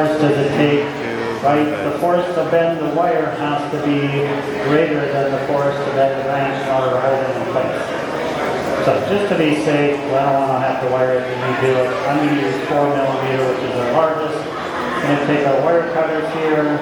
force does it take, right? The force to bend the wire has to be greater than the force to bend the branch in order to hold it in place. So just to be safe, I don't want to have to wire it and redo it. I'm going to use 4 millimeter, which is our largest. I'm going to take our wire cutters here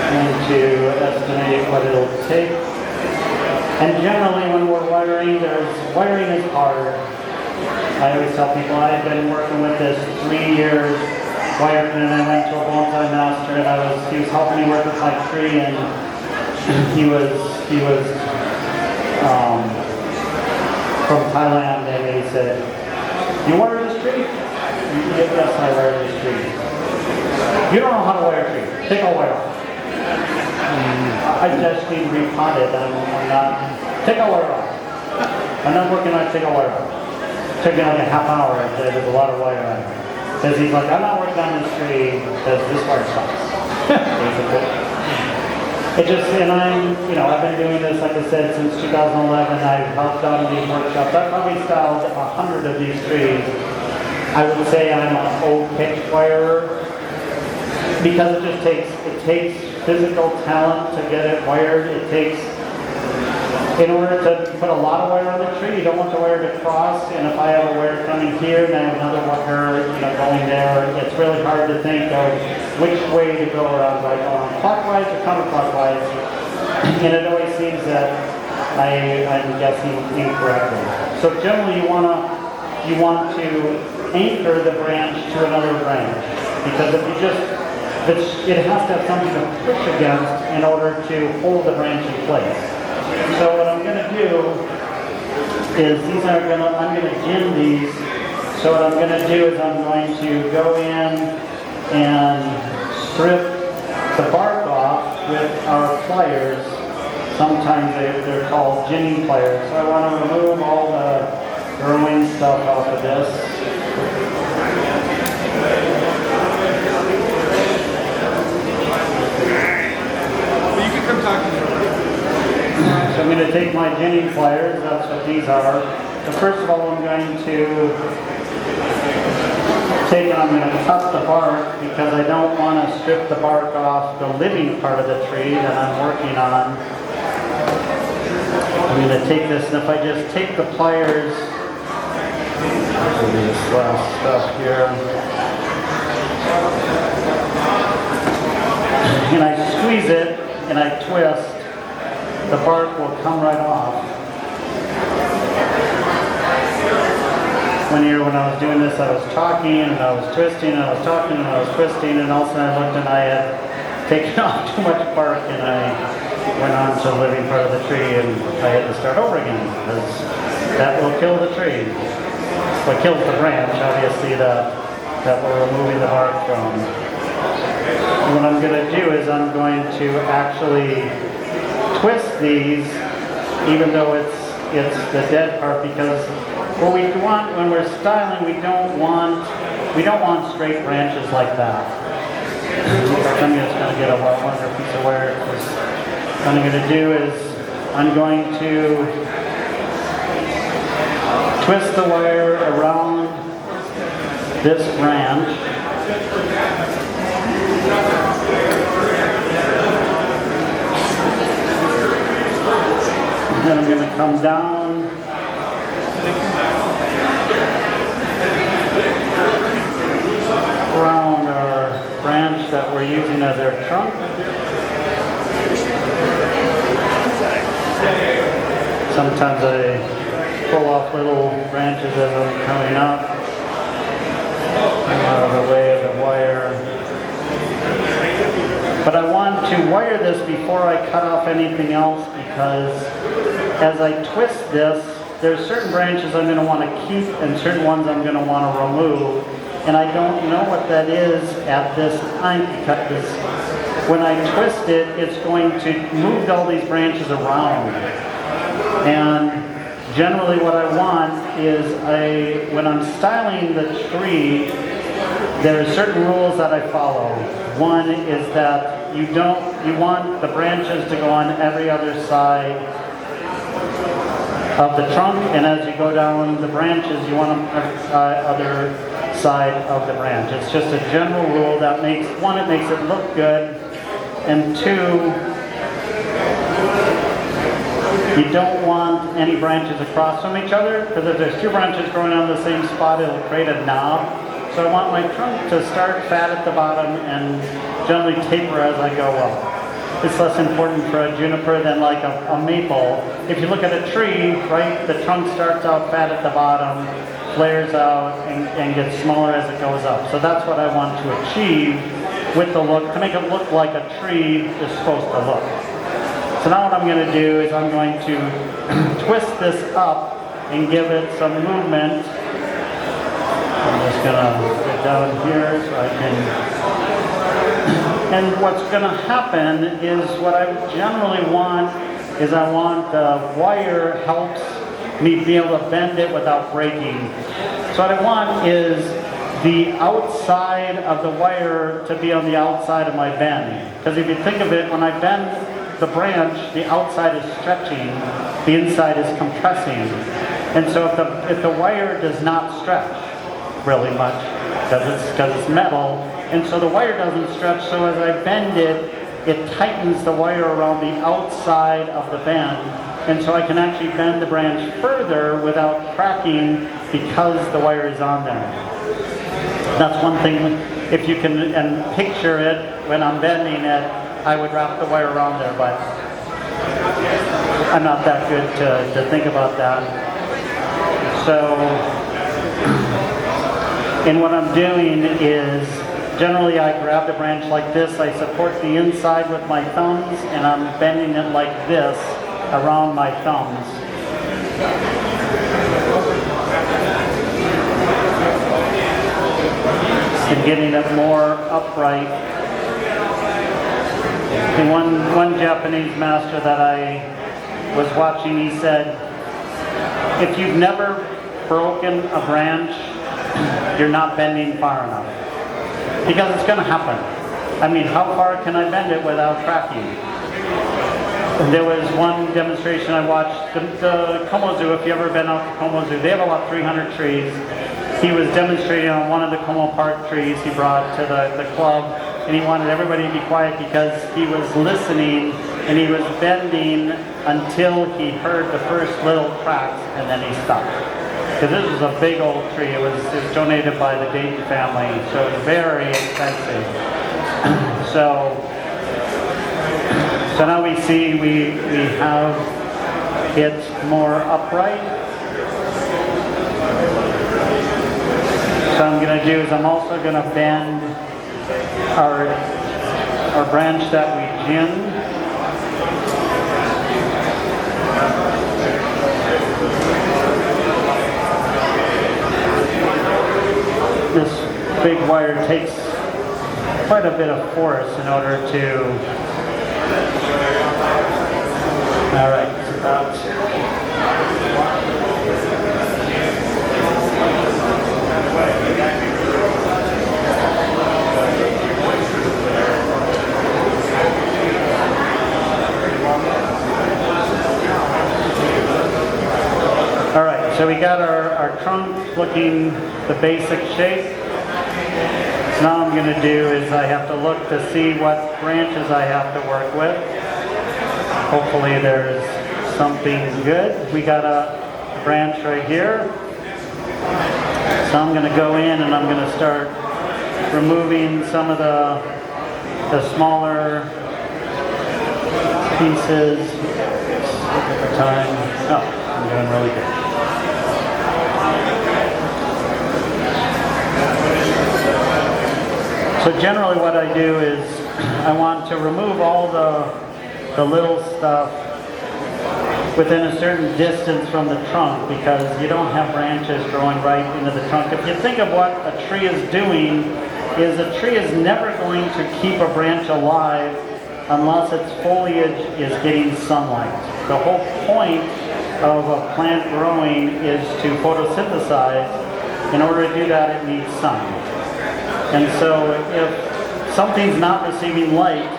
and to estimate what it'll take. And generally when we're wiring, wiring is hard. I always tell people I've been working with this 3 years, wired, and I went to a Bonsai master and he was helping me work with my tree, and he was from Thailand, and he said, "You wire this tree?" "Yes, I wire this tree." "You don't know how to wire a tree. Take a wire off." I just need repotted. I'm not. Take a wire off. I'm not working on take a wire off. It took me like a half hour. There's a lot of wire on it. Because he's like, "I'm not working on this tree because this wire sucks." It just, and I've been doing this, like I said, since 2011. I've helped out in these workshops. I've probably styled 100 of these trees. I would say I'm an old pitch wirer because it takes physical talent to get it wired. It takes, in order to put a lot of wire on the tree, you don't want the wire to cross, and if I have a wire coming here and I have another wire going there, it's really hard to think of which way to go around. Do I go on clockwise or counterclockwise? And it always seems that I'm guessing incorrectly. So generally you want to anchor the branch to another branch, because if you just, it has to have something to push against in order to hold the branch in place. So what I'm going to do is I'm going to jim these. So what I'm going to do is I'm going to go in and strip the bark off with our pliers. Sometimes they're called jimming pliers. So I want to remove all the growing stuff off of this. So I'm going to take my jimming pliers, that's what these are. So first of all I'm going to cut the bark, because I don't want to strip the bark off the living part of the tree that I'm working on. I'm going to take this, and if I just take the pliers, this last stuff here, and I squeeze it and I twist, the bark will come right off. One year when I was doing this, I was talking and I was twisting and I was talking and I was twisting, and all of a sudden I looked and I had taken off too much bark, and I went on to the living part of the tree, and I had to start over again, because that will kill the tree. What kills the branch, obviously, that we're removing the bark from. And what I'm going to do is I'm going to actually twist these, even though it's the dead part, because what we want when we're styling, we don't want straight branches like that. I'm just going to get a longer piece of wire. What I'm going to do is I'm going to twist the wire around this branch. And then I'm going to come down around our branch that we're using as our trunk. Sometimes I pull off little branches as I'm coming up. I'm out of the way of the wire. But I want to wire this before I cut off anything else, because as I twist this, there's certain branches I'm going to want to keep and certain ones I'm going to want to remove. And I don't know what that is at this time, because when I twist it, it's going to move all these branches around. And generally what I want is, when I'm styling the tree, there are certain rules that I follow. One is that you want the branches to go on every other side of the trunk, and as you go down the branches, you want them other side of the branch. It's just a general rule that makes, one, it makes it look good, and two, you don't want any branches across from each other, because if there's two branches growing on the same spot, it'll create a knob. So I want my trunk to start fat at the bottom and generally taper as I go up. It's less important for a juniper than like a maple. If you look at a tree, right, the trunk starts out fat at the bottom, flares out, and gets smaller as it goes up. So that's what I want to achieve with the look, to make it look like a tree is supposed to look. So now what I'm going to do is I'm going to twist this up and give it some movement. I'm just going to get down here so I can... And what's going to happen is what I generally want is I want the wire helps me be able to bend it without breaking. So what I want is the outside of the wire to be on the outside of my bend. Because if you think of it, when I bend the branch, the outside is stretching, the inside is compressing. And so if the wire does not stretch really much, because it's metal, and so the wire doesn't stretch, so as I bend it, it tightens the wire around the outside of the bend, and so I can actually bend the branch further without cracking because the wire is on there. That's one thing, if you can and picture it when I'm bending it, I would wrap the wire around there, but I'm not that good to think about that. So, and what I'm doing is, generally I grab the branch like this, I support the inside with my thumbs, and I'm bending it like this around my thumbs. And getting it more upright. And one Japanese master that I was watching, he said, if you've never broken a branch, you're not bending far enough. Because it's going to happen. I mean, how far can I bend it without cracking? And there was one demonstration I watched, the Como Zoo, if you've ever been out to Como Zoo, they have about 300 trees. He was demonstrating on one of the Como Park trees he brought to the club, and he wanted everybody to be quiet because he was listening and he was bending until he heard the first little cracks, and then he stopped. Because this was a big old tree. It was donated by the Dayton family, so it was very expensive. So now we see we have it more upright. So what I'm going to do is I'm also going to bend our branch that we ginned. This big wire takes quite a bit of force in order to... All right, it's about... All right, so we got our trunk looking the basic shape. So now what I'm going to do is I have to look to see what branches I have to work with. Hopefully there's something good. We got a branch right here. So I'm going to go in and I'm going to start removing some of the smaller pieces at a time. Oh, I'm doing really good. So generally what I do is I want to remove all the little stuff within a certain distance from the trunk, because you don't have branches growing right into the trunk. If you think of what a tree is doing, is a tree is never going to keep a branch alive unless its foliage is getting sunlight. The whole point of a plant growing is to photosynthesize. In order to do that, it needs sun. And so if something's not receiving light,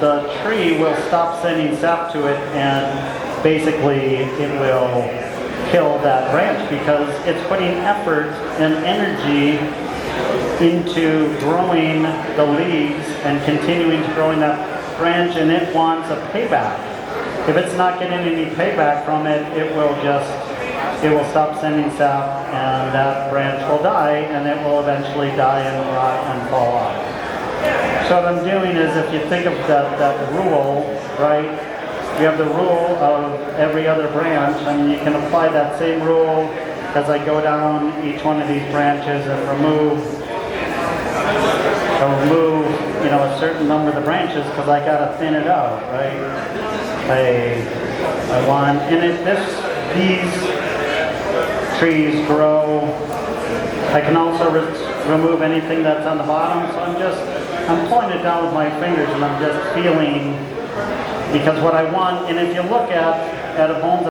the tree will stop sending sap to it, and basically it will kill that branch because it's putting effort and energy into growing the leaves and continuing to growing that branch, and it wants a payback. If it's not getting any payback from it, it will stop sending sap, and that branch will die, and it will eventually die and rot and fall off. So what I'm doing is, if you think of that rule, right? You have the rule of every other branch, and you can apply that same rule as I go down each one of these branches and remove a certain number of the branches, because I gotta thin it out, right? I want, and these trees grow. I can also remove anything that's on the bottom, so I'm pulling it down with my fingers, and I'm just feeling, because what I want, and if you look at a bonsai